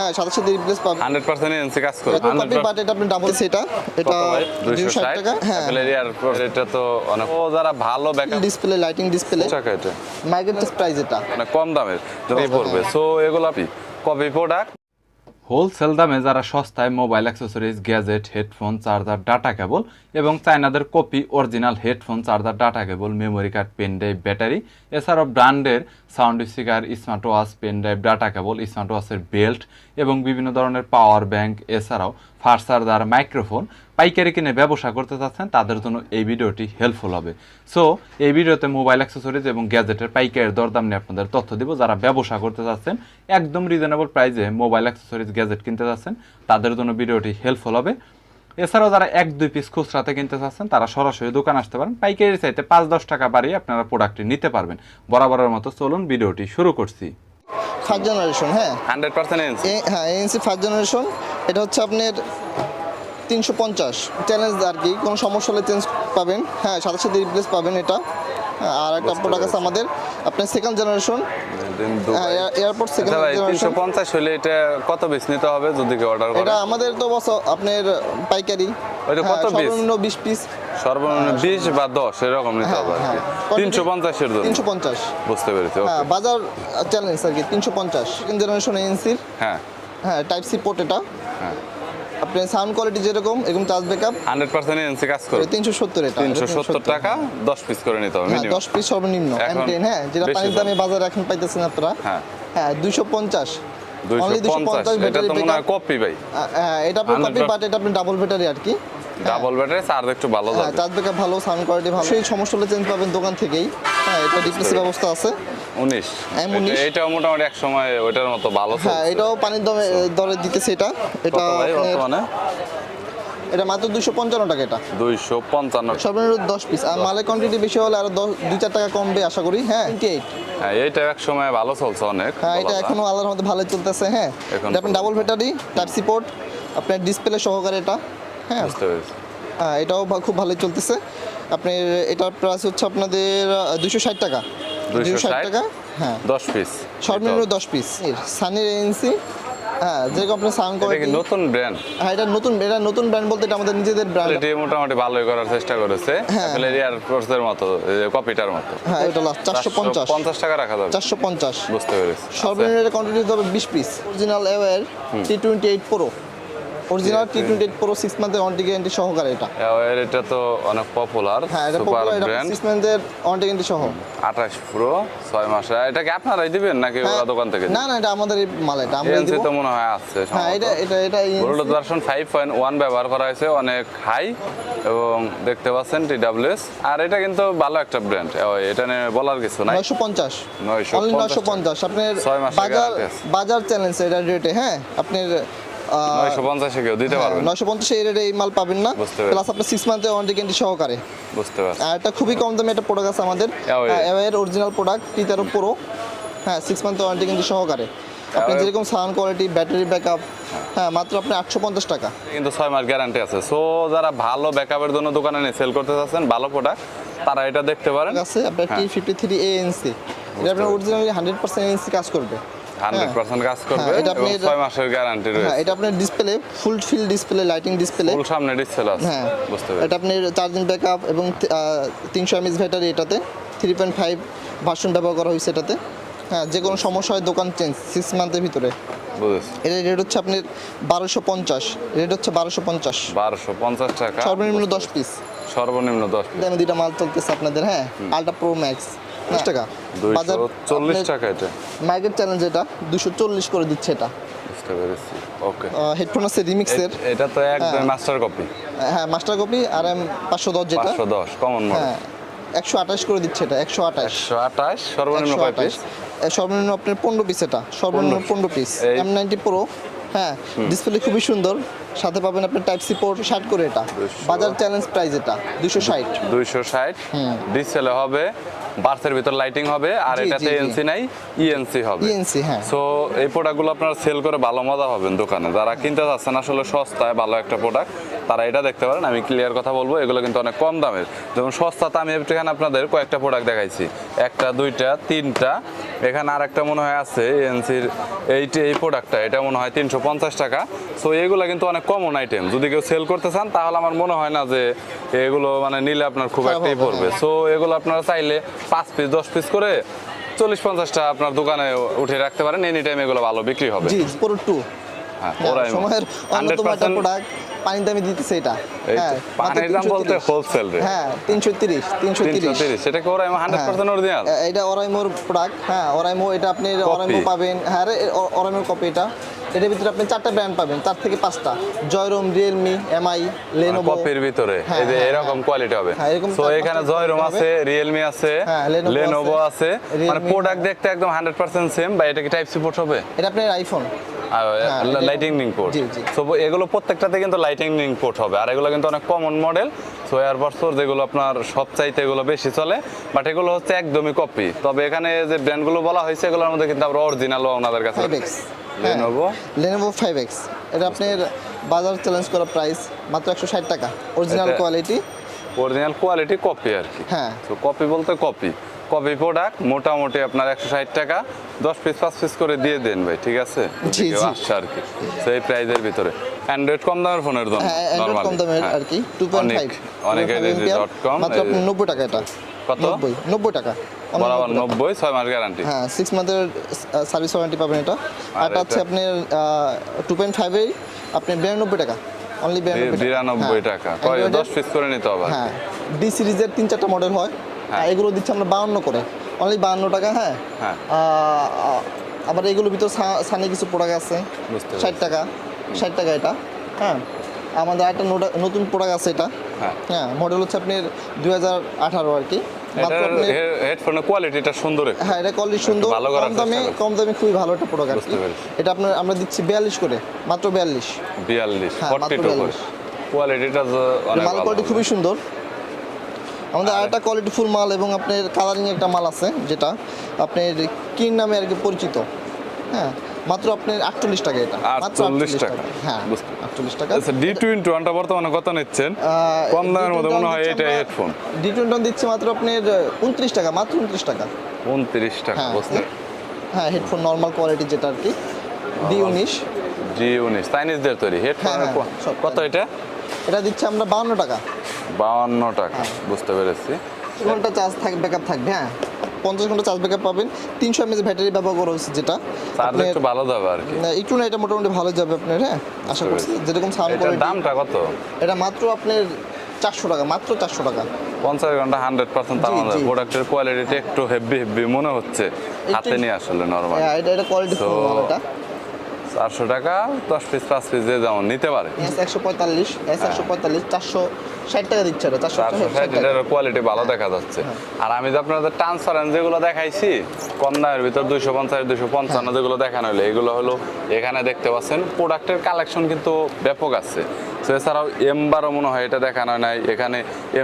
হ্যাঁ, সাথে সাথে রিপ্লেস পাবেন। 100% এনসি কাজ করে। কপি বাট এটা আপনি ডাবল সেটা, এটা 260 টাকা। হ্যাঁ, এটা তো অনেক যারা ভালো ব্যাকআপ ডিসপ্লে, লাইটিং ডিসপ্লে, টাকা এটা মার্কেট প্রাইস এটা মানে কম দামের যদি পড়বে। সো এগুলো কপি প্রোডাক্ট। হোলসেল দামে যারা সস্তায় mobile accessories, gadget, headphone, charger, data cable এবং চায়নাদের copy original headphone, charger, data cable, memory card, pen drive, battery, এছাড়াও ব্র্যান্ডের sound speaker, smart watch, pen drive, data cable, smart ওয়াচের belt এবং বিভিন্ন ধরনের পাওয়ার ব্যাংক, এছাড়াও ফাস্ট চার্জার, মাইক্রোফোন পাইকারি কিনে ব্যবসা করতে চাচ্ছেন তাদের জন্য এই ভিডিওটি হেল্পফুল হবে। সো এই ভিডিওতে মোবাইল অ্যাক্সেসরিজ এবং গ্যাজেটের পাইকারের দরদাম নিয়ে আপনাদের তথ্য দিব। যারা ব্যবসা করতে চাচ্ছেন একদম রিজনেবল প্রাইসে মোবাইল অ্যাক্সেসরিজ, গ্যাজেট কিনতে চাচ্ছেন তাদের জন্য ভিডিওটি হেল্পফুল হবে। এছাড়াও যারা 1-2 পিস খুচরাতে কিনতে চাচ্ছেন তারা সরাসরি দোকান আসতে পারেন। পাইকারির চাইতে 5-10 টাকা বাড়িয়ে আপনারা প্রোডাক্টটি নিতে পারবেন। বরাবরের মতো চলুন ভিডিওটি শুরু করছি। ফার্স্ট জেনারেশন, হ্যাঁ 100% এনসি। হ্যাঁ, এএনসি ফার্স্ট জেনারেশন। এটা হচ্ছে আপনার 350 চ্যালেঞ্জ আর কি, কোনো সমস্যা হলে চেঞ্জ পাবেন। হ্যাঁ, সাথে সাথে রিপ্লেস পাবেন এটা। আর একটা প্রোডাক্ট আছে আমাদের আপনার second generation, airport second generation. 350 হলে এটা কত পিস নিতে হবে যদি কেউ অর্ডার করে? এটা আমাদের তো বস আপনার পাইকারি, ওইটা কত পিস? সর্বনিম্ন 20 পিস, সর্বনিম্ন 20 বা 10 এরকম নিতে হবে আর কি। 350 এর জন্য 350 বুঝতে পেরেছি। হ্যাঁ, বাজার চ্যালেঞ্জ আর কি 350 সেকেন্ড জেনারেশন এএনসির। হ্যাঁ হ্যাঁ, টাইপ সি পোর্ট এটা। হ্যাঁ, আপনার সাউন্ড কোয়ালিটি যেরকম এরকম চার্জ ব্যাকআপ 100% এনসি কাজ করে। 370 এটা 370 টাকা 10 পিস করে নিতে হবে হ্যাঁ, মিনিমাম। 10 পিস সর্বনিম্ন M10। হ্যাঁ, যেটা পানির দামে বাজারে এখন পাইতেছেন আপনারা। হ্যাঁ হ্যাঁ, 250 Only 250 এটা তো মনে হয় কপি ভাই। হ্যাঁ, এটা আপনার কপি বাট এটা আপনি ডাবল ব্যাটারি আর কি। ডাবল ব্যাটারি, চার্জ একটু ভালো হ্যাঁ, যাবে। চার্জ ব্যাকআপ ভালো, সাউন্ড কোয়ালিটি ভালো। সেই সমস্যা হলে চেঞ্জ পাবেন দোকান থেকেই। হ্যাঁ, এটা রিপ্লেসের ব্যবস্থা আছে। 19 M19 এটাও মোটামুটি এক সময় ওইটার মতো ভালো চলছে। হ্যাঁ, এটাও পানির দরে দিতেছে এটা। এটা কত ভাই আপনার- বর্তমানে? এটা মাত্র 255 টাকা এটা। 255। সর্বনিম্ন 10 পিস। আর মালের কোয়ান্টিটি বেশি হলে আরো 2-4 টাকা কমবে আশা করি। হ্যাঁ, 28। হ্যাঁ, এইটা এক সময় ভালো চলছে অনেক। হ্যাঁ, এটা বলা যায়। এখনো আল্লাহর মধ্যে ভালো চলতেছে। হ্যাঁ, এটা আপনার double battery, type C port, আপনার ডিসপ্লে সহকারে এটা। হ্যাঁ, বুঝতে পেরেছি। হ্যাঁ, এটাও খুব ভালোই চলতেছে। আপনার এটার প্রাইস হচ্ছে আপনাদের 260 টাকা। 260 টাকা। হ্যাঁ, 10 পিস সর্বনিম্ন 10 পিস। সানির এএনসি। হ্যাঁ, যেরকম আপনার সাউন্ড এটা কি কোয়ালিটি। নতুন ব্র্যান্ড? হ্যাঁ, এটা নতুন ব্র্যান্ড বলতে এটা আমাদের নিজেদের ব্র্যান্ড। কোয়ালিটি মোটামুটি ভালোই করার চেষ্টা করেছে। হ্যাঁ। অ্যাপল এয়ারপোর্টসের মতো, কপিটার মতো। হ্যাঁ, এটা লাস্ট 450 50 টাকা রাখা যাবে। 450। বুঝতে পেরেছি। সর্বনিম্ন এর কোয়ান্টিটি হবে 20 piece. Original Awei T28 Pro, original T28 Pro 6 মান্থের ওয়ারেন্টি গ্যারান্টি সহকারে এটা। এর এটা তো অনেক পপুলার, হ্যাঁ, এটা সুপার পপুলার, এটা ব্র্যান্ড। 6 মান্থের ওয়ারেন্টি গ্যারান্টি সহ। 28 প্রো 6 মাস। এটা কি আপনারাই দিবেন নাকি হ্যাঁ, ওরা দোকান থেকে? না না, এটা আমাদের মাল, এটা আমরা এনসি দিব। তো মনে হয় আছে। হ্যাঁ, এটা ব্লুটুথ ভার্সন 5.1 ব্যবহার করা হয়েছে, অনেক হাই এবং দেখতে পাচ্ছেন TWS। আর এটা কিন্তু ভালো একটা ব্র্যান্ড, এটা নিয়ে বলার কিছু নাই। 950 অনলি 950 আপনার 6 মাসের guarantee আছে। বাজার চ্যালেঞ্জ এটা রেটে। হ্যাঁ, আপনার 950 কেউ দিতে পারবে? 950 এই রেটে এই মাল পাবেন না। বুঝতে পেরেছি। প্লাস আপনার 6 মান্থের ওয়ারেন্টি গ্যারান্টি সহকারে। বুঝতে পারছি। আর এটা খুবই কম দামে একটা প্রোডাক্ট আছে আমাদের, Huawei। এর অরিজিনাল প্রোডাক্ট T13 Pro। হ্যাঁ, 6 মান্থের ওয়ারেন্টি গ্যারান্টি সহকারে। আপনি Huawei- যেরকম সাউন্ড কোয়ালিটি, ব্যাটারি ব্যাকআপ, হ্যাঁ মাত্র আপনি 850 টাকা। কিন্তু 6 মাস গ্যারান্টি আছে। সো যারা ভালো ব্যাকআপের জন্য দোকানে নিয়ে সেল করতে চাচ্ছেন ভালো প্রোডাক্ট, তারা এটা দেখতে পারেন। আছে আপনার T53 ANC, এটা আপনার অরিজিনালি 100% ANC কাজ করবে। 100% কাজ করবে হ্যাঁ, এটা এবং আপনি- 6 মাসের গ্যারান্টি হ্যাঁ, রয়েছে। এটা আপনার display full fill display, lighting display. Full সামনে ডিসপ্লে আছে। হ্যাঁ, বুঝতে পেরেছি। এটা আপনার চার্জিং ব্যাকআপ এবং 300 mAh ব্যাটারি এটাতে। 3.5 ভার্সন ব্যবহার করা হয়েছে এটাতে। হ্যাঁ, যে কোনো সমস্যা হয় দোকান চেঞ্জ 6 মান্থের ভিতরে। বুঝেছি। এর রেট হচ্ছে আপনার 1250, রেট হচ্ছে 1250। 1250 টাকা সর্বনিম্ন 10 পিস। সর্বনিম্ন 10 পিস। দামে দুইটা মাল চলতেছে আপনাদের। হ্যাঁ, আলট্রা প্রো ম্যাক্স 10 টাকা। 240 টাকা এটা। মার্কেট চ্যালেঞ্জ এটা 240 করে দিচ্ছে এটা। বুঝতে পেরেছি। ওকে। হেডফোন আছে রিমিক্সের। এটা তো একদম মাস্টার কপি। হ্যাঁ, মাস্টার কপি। আর 510 যেটা। 510 কমন মডেল। হ্যাঁ, 128 করে দিচ্ছে এটা। 128 128 সর্বনিম্ন কয় পিস? সর্বনিম্ন আপনার 15 পিস এটা। সর্বনিম্ন 15 পিস। এই- M90 Pro। হ্যাঁ, ডিসপ্লে খুবই সুন্দর। সাথে পাবেন আপনার টাইপ সি পোর্ট 60 করে এটা। 200 বাজার চ্যালেঞ্জ প্রাইস এটা 260। 260 ডিসপ্লে হবে বাসের ভিতর লাইটিং হবে আর জি, এটাতে জি, জি। এনসি নাই, ইএনসি হবে। ইএনসি, হ্যাঁ। সো এই প্রোডাক্টগুলো আপনারা সেল করে ভালো মজা পাবেন দোকানে। যারা কিনতে যাচ্ছেন আসলে সস্তায় ভালো একটা প্রোডাক্ট, তারা এটা দেখতে পারেন। আমি ক্লিয়ার কথা বলবো, এগুলো কিন্তু অনেক কম দামের। যেমন সস্তাতে আমি এখানে আপনাদের কয়েকটা প্রোডাক্ট দেখাইছি, একটা, দুইটা, তিনটা, এখানে আর একটা মনে হয় আছে এনসির এই প্রোডাক্টটা, এটা মনে হয় 350 টাকা। সো এগুলো কিন্তু অনেক কমন আইটেম, যদি কেউ সেল করতে চান তাহলে আমার মনে হয় না যে এগুলো মানে নিলে আপনার খুব খারাপ একটাই হবে, পড়বে। হ্যাঁ। সো এগুলো আপনারা চাইলে 5 পিস 10 পিস করে 40-50টা আপনার দোকানে উঠে রাখতে পারেন, এনি টাইম এগুলো ভালো বিক্রি হবে। জি, পুরো 2 হ্যাঁ, ওরাই সময়ের অন্যতম একটা 100% প্রোডাক্ট, পানির দামে দিতেছে এটা। এই তো, হ্যাঁ, পানির দাম বলতে হোলসেল রেট। হ্যাঁ, 330 330, সেটা কি ওরাই 100% অরিজিনাল? এটা অরাইমোর প্রোডাক্ট। হ্যাঁ, অরাইমো, এটা আপনি অরাইমো পাবেন। হ্যাঁ, অরাইমোর কপি এটা। এটার ভিতরে আপনি 4টা ব্র্যান্ড পাবেন, 4 থেকে 5টা। জয়রোম, রিয়েলমি, এমআই, লেনোভো। কপির ভিতরে হ্যাঁ, এই যে হ্যাঁ, এরকম হ্যাঁ। কোয়ালিটি হবে। হ্যাঁ, এরকম সো 4-5টা এখানে জয়রোম quality আছে, রিয়েলমি আছে, হ্যাঁ, লেনোভো আছে, মানে Realme, প্রোডাক্ট দেখতে একদম 100% সেম। বা এটা কি টাইপ সি পোর্ট হবে? এটা আপনার আইফোন। Lighting port. জি, জি। সো এগুলো প্রত্যেকটাতে কিন্তু লাইটিং পোর্ট হবে, আর এগুলো কিন্তু অনেক কমন মডেল। সো এয়ারবাডস যেগুলো আপনার সবচাইতে এগুলো বেশি চলে, বাট এগুলো হচ্ছে একদমই কপি। তবে এখানে যে ব্র্যান্ডগুলো বলা হয়েছে এগুলোর মধ্যে কিন্তু আমরা অরিজিনালও ওনাদের কাছে 5X, লেনোভো। লেনোভো 5X, এটা আপনার বাজার চ্যালেঞ্জ করা প্রাইস মাত্র 160 টাকা। অরিজিনাল এটা- কোয়ালিটি। অরিজিনাল কোয়ালিটি কপি আর কি। হ্যাঁ। তো কপি বলতে কপি প্রোডাক্ট মোটামুটি আপনার 160 টাকা, 10 পিস 5 পিস করে দিয়ে দেন ভাই, ঠিক আছে? জি, কেউ জি। আসছে আর কি সেই প্রাইজের ভিতরে। অ্যান্ড্রয়েড কম দামের ফোনের জন্য হ্যাঁ, অ্যান্ড্রয়েড নরমালি কম দামের আর কি, 2.5 অনেক ampere, মাত্র আপনি 90 টাকা এটা। কত? 90 টাকা। Only বরাবর 90 টাকা। 90, 6 মাস গ্যারান্টি। হ্যাঁ, 6 মান্থের সার্ভিস ওয়ারেন্টি পাবেন এটা। আর এটা হচ্ছে এটা? আপনার 2.5 এর আপনি 92 টাকা। অনলি 92 টাকা, কয় 10 পিস করে নিতে হবে আর কি। হ্যাঁ, ডি সিরিজের 3-4টা মডেল হয়। হ্যাঁ। এগুলো দিচ্ছি আমরা 52 করে, অনলি 52 টাকা। হ্যাঁ। হ্যাঁ। আবার এগুলোর ভিতর সানি কিছু প্রোডাক্ট আছে, বুঝতে 60 টাকা। 60 টাকা এটা। হ্যাঁ, আমাদের একটা নতুন প্রোডাক্ট আছে এটা। হ্যাঁ। হ্যাঁ, মডেল হচ্ছে আপনার 2018 আর কি। মাত্র এটার আপনি, হেডফোনের কোয়ালিটিটা সুন্দর একটু। হ্যাঁ, এটা কোয়ালিটি সুন্দর, ভালো করার কম দামে খুবই ভালো একটা প্রোডাক্ট। বুঝতে পেরেছি। এটা আমরা দিচ্ছি 42 করে, মাত্র 42। 42, হ্যাঁ, মাত্র 42 করে। 42 কোয়ালিটিটা অনেক মাল ভালো। কোয়ালিটি খুবই সুন্দর। আমাদের আরেকটা কোয়ালিটি ফুল মাল এবং আপনার কালারিং একটা মাল আছে, যেটা আপনার কিন নামে আর কি পরিচিত। হ্যাঁ, মাত্র আপনার 48 টাকা এটা। মাত্র 48 টাকা। হ্যাঁ, বুঝতে 48 টাকা। আচ্ছা, D21টা বর্তমানে কত নিচ্ছেন? কম দামের মধ্যে মনে হয় এটাই হেডফোন। D21 দিচ্ছে মাত্র আপনার 29 টাকা, মাত্র 29 টাকা। 29 টাকা, হ্যাঁ, বুঝতে। হ্যাঁ, হেডফোন নরমাল কোয়ালিটি যেটা আর কি, D19। G19 চাইনিজদের তৈরি হেডফোন। হ্যাঁ, সব কত এটা? এটা দিচ্ছে আমরা 52 টাকা। 52 টাকা, হ্যাঁ। বুঝতে পেরেছি। ঘন্টা চার্জ থাকবে, ব্যাকআপ থাকবে। হ্যাঁ, 50 ঘন্টা চার্জ ব্যাকআপ পাবেন। 300 mAh ব্যাটারি ব্যবহার করা হয়েছে, যেটা চার্জ আপনার একটু ভালো যাবে আর কি। একটু না, এটা মোটামুটি ভালো যাবে আপনার। হ্যাঁ, আশা করছি যেরকম সাউন্ড এটার কোয়ালিটি। দামটা কত? এটা মাত্র আপনার 400 টাকা, মাত্র 400 টাকা। 50 ঘন্টা 100% তার জি, মধ্যে জি। প্রোডাক্টের কোয়ালিটিটা একটু হেভি মনে হচ্ছে হাতে নিয়ে আসলে নরমাল। হ্যাঁ, এটা কোয়ালিটি So, ফুল মাল এটা। 400 টাকা, 10 পিস 5 পিস যে যেমন নিতে পারে। S145, S145 460 টাকা দিচ্ছে এটা। 460, 460 টাকা। এটার কোয়ালিটি ভালো দেখা যাচ্ছে। আর আমি যে আপনাদের ট্রান্সপারেন্ট যেগুলো দেখাইছি কম দামের ভিতর 250, 255 যেগুলো দেখানো হলো, এগুলো হলো এখানে দেখতে পাচ্ছেন। প্রোডাক্টের কালেকশন কিন্তু ব্যাপক আছে। তো এছাড়াও M12 মনে হয় এটা দেখানো নাই, এখানে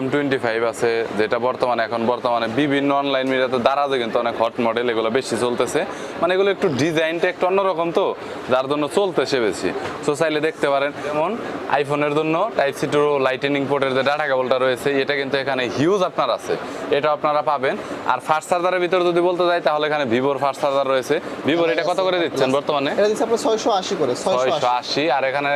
M25 আছে, যেটা বর্তমানে বিভিন্ন অনলাইন মিডিয়াতে দারাজে কিন্তু অনেক হট মডেল, এগুলো বেশি চলতেছে। মানে এগুলো একটু ডিজাইনটা একটু অন্যরকম, তো যার জন্য চলতেছে বেশি। সো চাইলে দেখতে পারেন। যেমন আইফোনের জন্য টাইপ সি টু লাইটেনিং পোর্টের যে ডাটা কেবলটা রয়েছে, এটা কিন্তু এখানে হিউজ আপনার আছে, এটা আপনারা পাবেন। আর ফাস্ট চার্জারের ভিতরে যদি বলতে যাই, তাহলে এখানে ভিভোর ফাস্ট চার্জার রয়েছে। ভিভোর এটা কত করে দিচ্ছেন বর্তমানে? এটা দিচ্ছে আপনার 680 করে, 680। 680। আর এখানে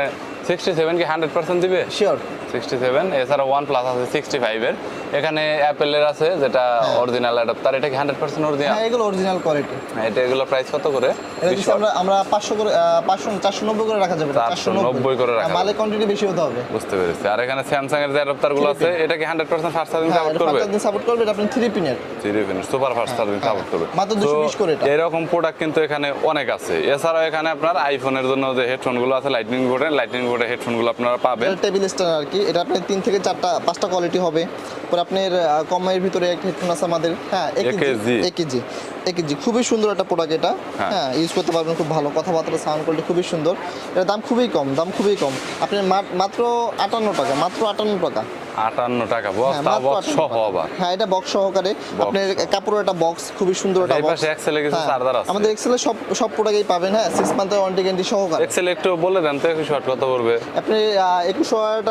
67 কি 100% দিবে? শিওর। 67। এছাড়া OnePlus আছে 65 এর। এখানে অ্যাপেলের আছে, যেটা অরিজিনাল অ্যাডাপ্টার। এটা কি 100% অরিজিনাল? হ্যাঁ, এগুলো অরিজিনাল কোয়ালিটি। এটা এগুলো প্রাইস কত করে? এটা দিচ্ছি আমরা 500 করে, 490 করে রাখা যাবে। 490 করে রাখা যাবে। মালের কোয়ান্টিটি বেশি হতে হবে। বুঝতে পেরেছি। আর এখানে স্যামসাং এর যে অ্যাডাপ্টার গুলো আছে, এটা কি 100% ফাস্ট চার্জিং হ্যাঁ, সাপোর্ট এটা করবে? 5 দিন সাপোর্ট করবে। এটা আপনি 3 পিনের। সুপার ফাস্ট চার্জিং সাপোর্ট করবে। মাত্র 220 করে এটা। এরকম প্রোডাক্ট কিন্তু এখানে অনেক আছে। এছাড়াও এখানে আপনার আইফোনের জন্য যে হেডফোন গুলো আছে, লাইটনিং বোর্ডের হেডফোন গুলো আপনারা পাবেন। টেবিল স্ট্যান্ড আর কি। এটা আপনি 3 থেকে 5টা কোয়ালিটি হবে। পরে আপনার কমের ভিতরে একটা হেডফোন আছে আমাদের। হ্যাঁ, AKG। AKG AKG খুবই সুন্দর একটা প্রোডাক্ট এটা। হ্যাঁ। হ্যাঁ, ইউজ করতে পারবেন, খুব ভালো কথাবার্তা, সাউন্ড কোয়ালিটি খুবই সুন্দর। এটার দাম খুবই কম, আপনি মাত্র 58 টাকা, মাত্র 58 টাকা। 58 টাকা হ্যাঁ, বক্স, মাত্র বক্স 58 সহ টাকা। আবার। হ্যাঁ, এটা বক্স সহকারে আপনার কাপড়ের একটা বক্স, খুবই সুন্দর একটা এই বক্স। পাশে এক্সেলে কিছু চার্জার আছে। আমাদের এক্সেলে সব প্রোডাক্টই পাবেন। হ্যাঁ, 6 মান্থের ওয়ারেন্টি গ্যারান্টি সহকারে। এক্সেল একটু বলে দেন তো 21 ওয়াট কত পড়বে? আপনি 21 ওয়াটের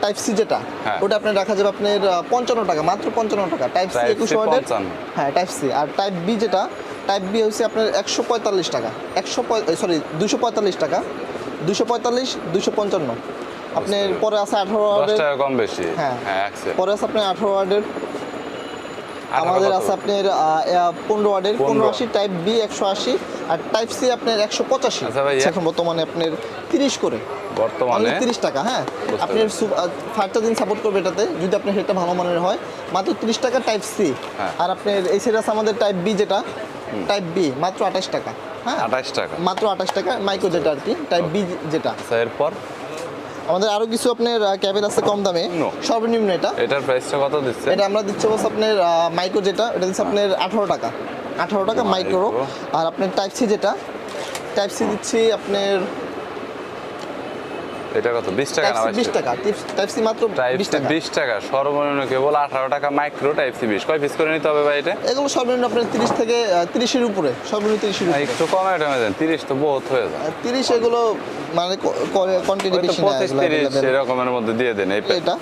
টাইপ সি যেটা, হ্যাঁ। ওটা আপনি রাখা যাবে আপনার 55 টাকা, মাত্র 55 টাকা টাইপ সি Type C 21 ওয়াটের। 55 হ্যাঁ, টাইপ সি। আর টাইপ বি যেটা, টাইপ বি হচ্ছে আপনার 145 টাকা, 245 টাকা, 255। আপনার পরে আছে 18 10 ওয়াটের। টাকা কম বেশি। হ্যাঁ। হ্যাঁ এক্সেল। পরে আছে আপনার 18 ওয়াটের। আমাদের আছে আপনার 15 ওয়াটের, 1580 টাইপ বি 180, আর টাইপ সি আপনার 185। আচ্ছা ভাই, এখন বর্তমানে আপনার 30 করে, বর্তমানে 30 টাকা। হ্যাঁ, বুঝতে আপনার 5টা দিন সাপোর্ট করবে এটাতে, যদি আপনার সেটা ভালো মানের হয়, মাত্র 30 টাকা টাইপ সি। হ্যাঁ। আর আপনার এই সেট আছে আমাদের টাইপ বি যেটা, টাইপ বি মাত্র 28 টাকা। হ্যাঁ, 28 টাকা। মাত্র 28 টাকা, মাইক্রো যেটা আর কি, টাইপ বি যেটা। আচ্ছা, এরপর আমাদের আরো কিছু আপনার ক্যাবেল আছে কম দামে, সর্বনিম্ন এটা। এটার প্রাইসটা কত দিচ্ছে? এটা আমরা দিচ্ছি বস আপনার মাইক্রো যেটা, এটা দিচ্ছি আপনার 18 টাকা, 18 টাকা মাইক্রো। আর আপনার টাইপ সি যেটা, টাইপ সি দিচ্ছি আপনার এটা কত? 20 টাকা টাইপ না সি 22 20 টাকা, টাইপ সি মাত্র টাইপ 20 সি টাকা। 20 টাকা, সর্বনিম্ন কেবল 18 টাকা মাইক্রো, টাইপ সি 20। কয় পিস করে নিতে হবে ভাই এটা? এগুলো সর্বনিম্ন আপনার 30 থেকে 30 এর উপরে, সর্বনিম্ন 30 এর না, উপরে। একটু কমে এটা দেন, 30 তো বহুত হয়ে যায়। 30 এগুলো মানে কোয়ান্টিটি হয়তো বেশি না, 25 এগুলো 30 available। এরকমের মধ্যে দিয়ে দেন। এই এটা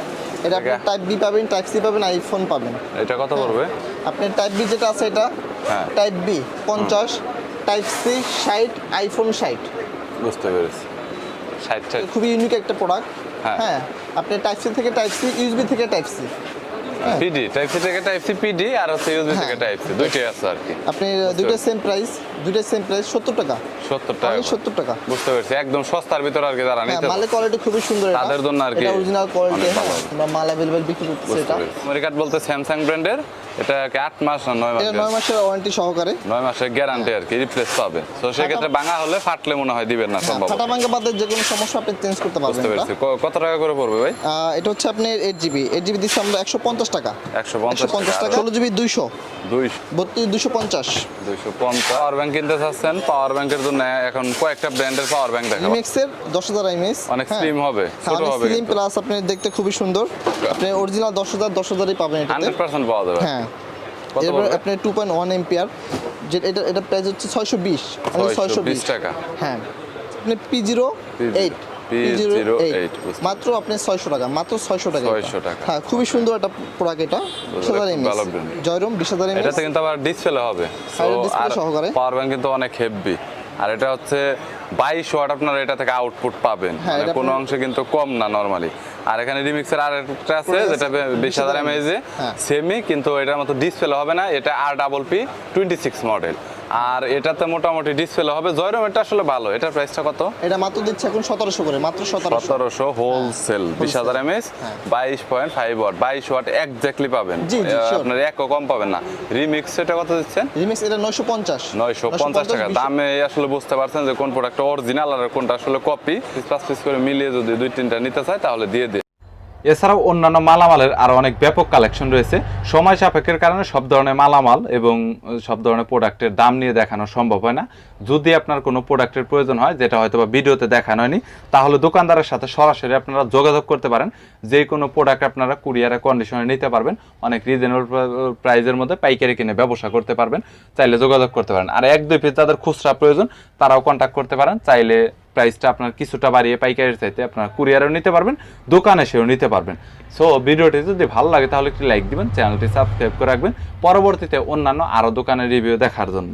এটা আপনি টাইপ বি পাবেন, টাইপ সি পাবেন, আইফোন পাবেন। এটা কত পড়বে? আপনার টাইপ বি যেটা আছে এটা, হ্যাঁ। Type B 50, type C 60, iPhone 60। বুঝতে পেরেছি। 60 খুবই ইউনিক একটা প্রোডাক্ট। হ্যাঁ। হ্যাঁ, আপনি টাইপ সি থেকে টাইপ সি, ইউএসবি থেকে type C, PD, type C থেকে টাইপ সি পিডি, আর হচ্ছে ইউএসবি হ্যাঁ। থেকে টাইপ সি, দুইটাই আছে আর কি। আপনি দুইটা সেম প্রাইস, 70 টাকা, 70 টাকা অনলি করে। 70 টাকা। বুঝতে পেরেছি, একদম সস্তার ভিতর আর কি যারা হ্যাঁ, নিতে চায়। মালের কোয়ালিটি খুবই সুন্দর, এটা তাদের জন্য আর কি এটা অরিজিনাল কোয়ালিটি। অনেক ভালো। আমরা মাল अवेलेबल বিক্রি করতেছি বুঝতে এটা। পেরেছি। মেমোরি কার্ড বলতে স্যামসাং ব্র্যান্ডের, এটা কি 8 মাস না 9 মাস? এটা 9 মাসের ওয়ারেন্টি সহকারে। 9 মাসের গ্যারান্টি আর কি, রিপ্লেস পাবে। তো সেক্ষেত্রে ভাঙা হলে ফাটলে মনে হয় দিবেন না হ্যাঁ, সম্ভব। ফাটা ভাঙা বাদে যে কোনো সমস্যা আপনি চেঞ্জ করতে পারবেন বুঝতে এটা। পেরেছি। কত টাকা করে পড়বে ভাই? এটা হচ্ছে আপনার 8 জিবি দিচ্ছি আমরা 150 টাকা, 150 টাকা। 16 জিবি 200, 200 250। 250। পাওয়ার ব্যাংক কিনতে চাচ্ছেন, পাওয়ার ব্যাংকের জন্য এখন কয়েকটা ব্র্যান্ডের পাওয়ার ব্যাংক দেখাবো। রিমিক্সের 10,000 এমএস, অনেক স্লিম হবে, ছোট হবে স্লিম কিন্তু। প্লাস আপনি দেখতে খুবই সুন্দর। আপনি অরিজিনাল 10,000ই পাবেন এটাতে। 100% পাওয়া যাবে। হ্যাঁ, কত এরপর পড়বে? আপনি 2.1 এম্পিয়ার, যে এটা প্রাইস হচ্ছে 620, অনলি 620 টাকা। হ্যাঁ, আপনি P08, P08 বুঝতে মাত্র আপনি 600 টাকা, মাত্র 600 টাকা। 600 টাকা। হ্যাঁ, খুবই সুন্দর একটা প্রোডাক্ট এটা, 20,000 খুব এমএস ভালো brand। জয়রম 20,000 এমএস। এটাতে কিন্তু আবার ডিসপ্লে হবে। আর display সহকারে। পাওয়ার ব্যাংক কিন্তু অনেক হেভি। আর এটা হচ্ছে 22 ওয়াট আপনারা এটা থেকে আউটপুট পাবেন, হ্যাঁ, মানে এটা কোনো আপনার- অংশে কিন্তু কম না নরমালি। আর এখানে রিমিক্সের আর একটা আছে Pro যেটা আছে, 20,000 mAh, হ্যাঁ। সেমি, কিন্তু এটার মতো ডিসপ্লে হবে না। এটা RPP26 মডেল, আর এটাতে মোটামুটি ডিসপ্লে হবে। জয়রম এটা আসলে ভালো। এটার প্রাইসটা কত? এটা মাত্র দিচ্ছে এখন 1700 করে, মাত্র 1700। 1700 হোলসেল, 20,000 mAh, হ্যাঁ। 22.5 ওয়াট, 22 ওয়াট এক্স্যাক্টলি পাবেন। জি, জি, sure। আপনার একও কম পাবেন না। রিমিক্স এটা কত দিচ্ছেন? রিমিক্স এটা 950, 950 টাকা। দামে আসলে বুঝতে পারছেন যে কোন প্রোডাক্টটা অরিজিনাল আর কোনটা আসলে কপি। 5 পিস করে মিলিয়ে যদি 2-3টা নিতে চায় তাহলে দিয়ে দিন। এছাড়াও অন্যান্য মালামালের আরও অনেক ব্যাপক কালেকশন রয়েছে। সময় সাপেক্ষের কারণে সব ধরনের মালামাল এবং সব ধরনের প্রোডাক্টের দাম নিয়ে দেখানো সম্ভব হয় না। যদি আপনার কোনো প্রোডাক্টের প্রয়োজন হয় যেটা হয়তো বা ভিডিওতে দেখানো হয়নি, তাহলে দোকানদারের সাথে সরাসরি আপনারা যোগাযোগ করতে পারেন। যে কোনো প্রোডাক্ট আপনারা কুরিয়ারে কন্ডিশনে নিতে পারবেন, অনেক রিজনেবল প্রাইসের মধ্যে পাইকারি কিনে ব্যবসা করতে পারবেন। চাইলে যোগাযোগ করতে পারেন। আর 1-2 পিস যাদের খুচরা প্রয়োজন তারাও কন্ট্যাক্ট করতে পারেন। চাইলে প্রাইসটা আপনার কিছুটা বাড়িয়ে পাইকারির চাইতে আপনারা কুরিয়ারেও নিতে পারবেন, দোকানে এসেও নিতে পারবেন। সো ভিডিওটি যদি ভালো লাগে তাহলে একটি লাইক দিবেন, চ্যানেলটি সাবস্ক্রাইব করে রাখবেন পরবর্তীতে অন্যান্য আরও দোকানের রিভিউ দেখার জন্য।